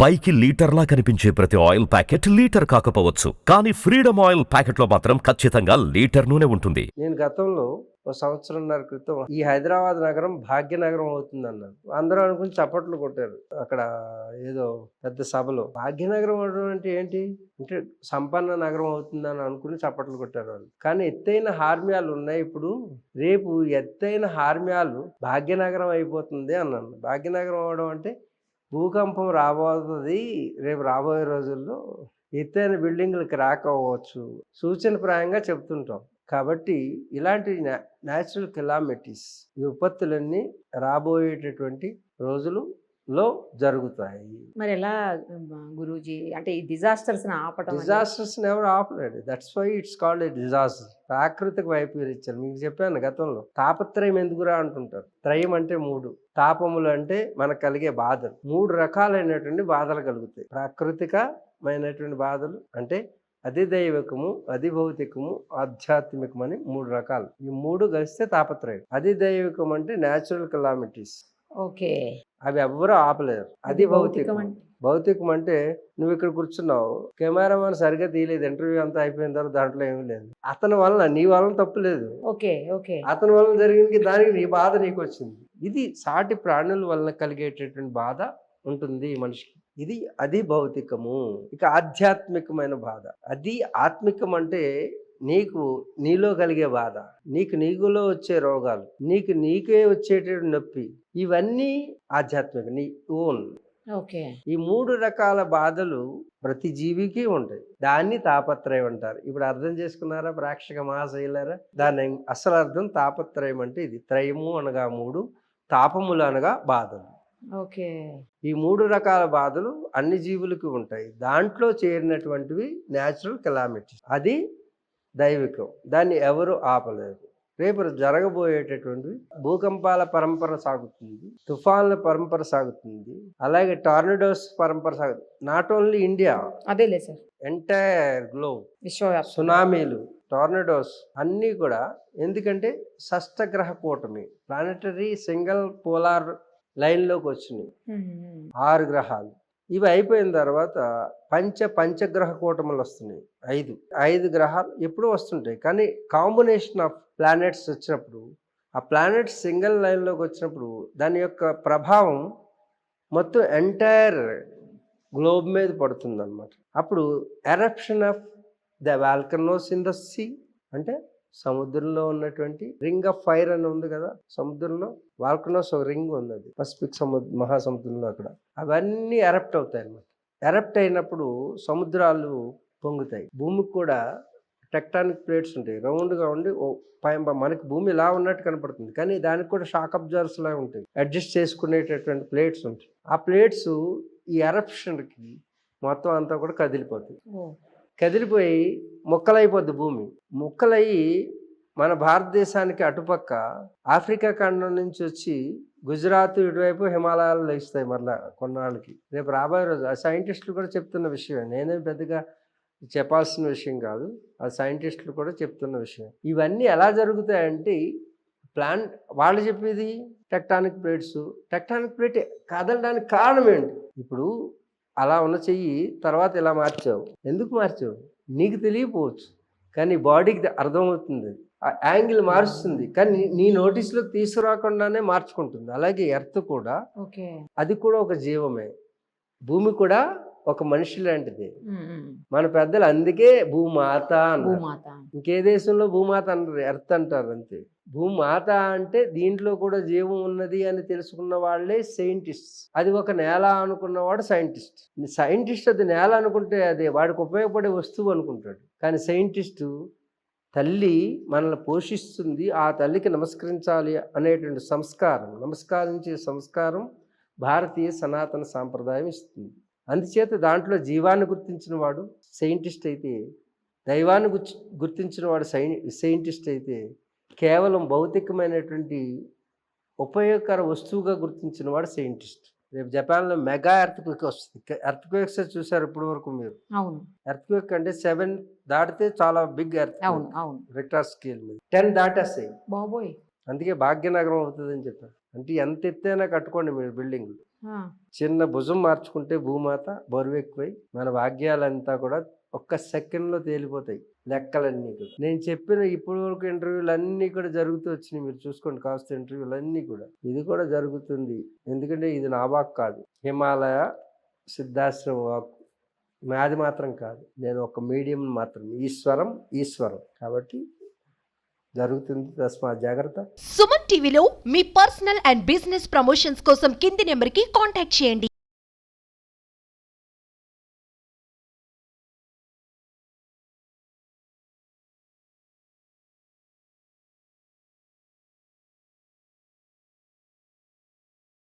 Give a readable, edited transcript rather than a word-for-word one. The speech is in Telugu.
పైకి లీటర్లా కనిపించే ప్రతి ఆయిల్ ప్యాకెట్ లీటర్ కాకపోవచ్చు, కానీ ఫ్రీడమ్ ఆయిల్ ప్యాకెట్లో మాత్రం ఖచ్చితంగా లీటర్ నూనె ఉంటుంది. నేను గతంలో ఒక సంవత్సరంన్నర క్రితం ఈ హైదరాబాద్ నగరం భాగ్యనగరం అవుతుంది అన్నాను. అందరూ అనుకుని చప్పట్లు కొట్టారు. అక్కడ ఏదో పెద్ద సభలో భాగ్యనగరం అవడం అంటే ఏంటి అంటే సంపన్న నగరం అవుతుందని అనుకుని చప్పట్లు కొట్టారు వాళ్ళు. కానీ ఎత్తైన హార్మ్యాలు ఉన్నాయి. ఇప్పుడు రేపు ఎత్తైన హార్మ్యాలు భాగ్యనగరం అయిపోతుంది అన్నాను. భాగ్యనగరం అవడం అంటే భూకంపం రాబోతుంది రేపు రాబోయే రోజుల్లో, ఎత్తైన బిల్డింగ్లకి రాకపోవచ్చు, సూచనప్రాయంగా చెప్తుంటాం. కాబట్టి ఇలాంటి న్యాచురల్ కెలామిటీస్, ఈ విపత్తులన్నీ రాబోయేటటువంటి రోజులలో జరుగుతాయి. మరి ఎలా గురూజీ అంటే ఈ డిజాస్టర్స్ ఆపటం? డిజాస్టర్స్ ఎవరు ఆపలేడు. That's why it's called a disaster. ప్రాకృతిక వైపరీత్యాలు మీకు చెప్పాను గతంలో. తాపత్రయం ఎందుకురా అంటుంటారు. త్రయం అంటే 3, తాపములు అంటే మనకు కలిగే బాధలు. 3 రకాలైనటువంటి బాధలు కలుగుతాయి. ప్రాకృతికమైనటువంటి బాధలు అంటే అధిదైవికము, అధిభౌతికము, ఆధ్యాత్మికం అని 3 రకాలు. ఈ 3 కలిస్తే తాపత్రయం. అధిదైవికం అంటే న్యాచురల్ కెలామిటీస్. ఓకే, అవి ఎవ్వరూ ఆపలేరు. అధిభౌతికం, భౌతికం అంటే నువ్వు ఇక్కడ కూర్చున్నావు, కెమెరామెన్ సరిగ్గా తీయలేదు, ఇంటర్వ్యూ అంతా అయిపోయిన తర్వాత దాంట్లో ఏమీ లేదు. అతని వలన, నీ వలన తప్పు లేదు. ఓకే ఓకే, అతని వలన జరిగింది, దానికి నీ బాధ నీకు వచ్చింది. ఇది సాటి ప్రాణుల వలన కలిగేటటువంటి బాధ ఉంటుంది మనిషికి. ఇది అది భౌతికము. ఇక ఆధ్యాత్మికమైన బాధ. అది ఆత్మికం అంటే నీలో కలిగే బాధ, నీకులో వచ్చే రోగాలు, నీకే వచ్చేటటువంటి నొప్పి, ఇవన్నీ ఆధ్యాత్మిక, నీ ఓన్. ఓకే, ఈ 3 రకాల బాధలు ప్రతి జీవికి ఉంటాయి. దాన్ని తాపత్రయం అంటారు. ఇప్పుడు అర్థం చేసుకున్నారా ప్రేక్షక మహాశైలారా? దాని అసలు అర్థం తాపత్రయం అంటే ఇది. త్రయము అనగా 3, తాపములు అనగా బాధలు. ఓకే, ఈ 3 రకాల బాధలు అన్ని జీవులకి ఉంటాయి. దాంట్లో చేరినటువంటివి న్యాచురల్ కెలామిటీస్. అది దైవికం. దాన్ని ఎవరు ఆపలేరు. రేపు జరగబోయేటటువంటివి భూకంపాల పరంపర సాగుతుంది, తుఫాన్ల పరంపర సాగుతుంది, అలాగే టార్నడోస్ పరంపర సాగుతుంది. నాట్ ఓన్లీ ఇండియా, అదేలే సార్, ఎంటైర్ గ్లోబ్. విశ్వవ్యాప్తంగా సునామీలు, టార్నడోస్ అన్నీ కూడా. ఎందుకంటే షష్టగ్రహ కూటమి, ప్లానెటరీ సింగిల్ పోలార్ లైన్లోకి వచ్చినాయి 6 గ్రహాలు. ఇవి అయిపోయిన తర్వాత పంచగ్రహ కూటములు వస్తున్నాయి. 5 గ్రహాలు ఎప్పుడూ వస్తుంటాయి. కానీ కాంబినేషన్ ఆఫ్ ప్లానెట్స్ వచ్చినప్పుడు, ఆ ప్లానెట్స్ సింగిల్ లైన్లోకి వచ్చినప్పుడు దాని యొక్క ప్రభావం మొత్తం ఎంటైర్ గ్లోబ్ మీద పడుతుంది అన్నమాట. అప్పుడు eruption of the volcanoes in the sea, అంటే సముద్రంలో ఉన్నటువంటి రింగ్ ఆఫ్ ఫైర్ అని ఉంది కదా, సముద్రంలో వాల్కనోస్ ఒక రింగ్ ఉంది, అది పసిఫిక్ మహాసముద్రంలో. అక్కడ అవన్నీ ఎరప్ట్ అవుతాయి అన్నమాట. ఎరప్ట్ అయినప్పుడు సముద్రాలు పొంగుతాయి. భూమికి కూడా టెక్టానిక్ ప్లేట్స్ ఉంటాయి, రౌండ్గా ఉండి మనకి భూమి ఇలా ఉన్నట్టు కనపడుతుంది, కానీ దానికి కూడా షాక్ అబ్జర్వర్స్ లా ఉంటాయి, అడ్జస్ట్ చేసుకునేటటువంటి ప్లేట్స్ ఉంటాయి. ఆ ప్లేట్స్ ఈ ఎరప్షన్కి మొత్తం అంతా కూడా కదిలిపోతాయి. కదిలిపోయి ముక్కలైపోద్ది భూమి. ముక్కలయ్యి మన భారతదేశానికి అటుపక్క ఆఫ్రికా ఖండం నుంచి వచ్చి గుజరాత్ ఇటువైపు హిమాలయాలు లేస్తాయి మరలా కొన్నాళ్ళకి. రేపు రాబోయే రోజు ఆ సైంటిస్టులు కూడా చెప్తున్న విషయం, నేనేం పెద్దగా చెప్పాల్సిన విషయం కాదు, ఆ సైంటిస్టులు కూడా చెప్తున్న విషయం. ఇవన్నీ ఎలా జరుగుతాయంటే వాళ్ళు చెప్పేది టెక్టానిక్ ప్లేట్స్. టెక్టానిక్ ప్లేట్ కదలడానికి కారణం ఏంటి? ఇప్పుడు అలా ఉన్న చెయ్యి తర్వాత ఇలా మార్చావు, ఎందుకు మార్చావు నీకు తెలియకపోవచ్చు, కానీ బాడీకి అర్థమవుతుంది. ఆ యాంగిల్ మారుస్తుంది, కానీ నీ నోటీస్లోకి తీసుకురాకుండానే మార్చుకుంటుంది. అలాగే ఎర్త్ కూడా, అది కూడా ఒక జీవమే. భూమి కూడా ఒక మనిషి లాంటిది. మన పెద్దలు అందుకే భూమాత అన్నారు. ఇంకే దేశంలో భూమాత అన్నారు, ఎర్త్ అంటారు అంతే. భూమాత అంటే దీంట్లో కూడా జీవం ఉన్నది అని తెలుసుకున్న వాళ్ళే సైంటిస్ట్. అది ఒక నేల అనుకున్నవాడు సైంటిస్ట్. సైంటిస్ట్ అది నేల అనుకుంటే అది వాడికి ఉపయోగపడే వస్తువు అనుకుంటాడు. కానీ సైంటిస్టు తల్లి మనల్ని పోషిస్తుంది, ఆ తల్లికి నమస్కరించాలి అనేటువంటి నమస్కరించే సంస్కారం భారతీయ సనాతన సాంప్రదాయం ఇస్తుంది. అందుచేత దాంట్లో జీవాన్ని గుర్తించిన వాడు సైంటిస్ట్ అయితే, దైవాన్ని గుర్తించిన వాడు సైంటిస్ట్ అయితే, కేవలం భౌతికమైనటువంటి ఉపయోగకర వస్తువుగా గుర్తించిన వాడు సైంటిస్ట్. రేపు జపాన్లో మెగా ఎర్త్క్వేక్ వస్తుంది. ఎర్త్క్వేక్స్ చూసారు ఇప్పటి వరకు మీరు? ఎర్త్క్వేక్ అంటే 7 దాటితే చాలా బిగ్ ఎర్త్క్వేక్, రిక్టర్ స్కేల్ మీద 10 దాటేస్తాయి. అందుకే భాగ్యనగరం అవుతుందని చెప్పారు. అంటే ఎంత ఎత్తైనా కట్టుకోండి మీరు బిల్డింగ్లు, చిన్న భుజం మార్చుకుంటే భూమాత బరువు ఎక్కువై మన భాగ్యాలంతా కూడా ఒక్క సెకండ్లో తేలిపోతాయి లెక్కలన్నీ కూడా. నేను చెప్పిన ఇప్పటి వరకు ఇంటర్వ్యూలు అన్నీ కూడా జరుగుతూ వచ్చినాయి, మీరు చూసుకోండి కాస్త ఇంటర్వ్యూలు అన్నీ కూడా. ఇది కూడా జరుగుతుంది, ఎందుకంటే ఇది నా వాక్ కాదు, హిమాలయ సిద్ధాశ్రమ వాక్, నాది మాత్రం కాదు, నేను ఒక మీడియం మాత్రం, ఈశ్వరం కాబట్టి జరుగుతుంది. తస్మా జాగ్రత్త. సుమన్ టీవీలో మీ పర్సనల్ అండ్ బిజినెస్ ప్రమోషన్స్ కోసం కింది నెంబర్కి కాంటాక్ట్ చేయండి.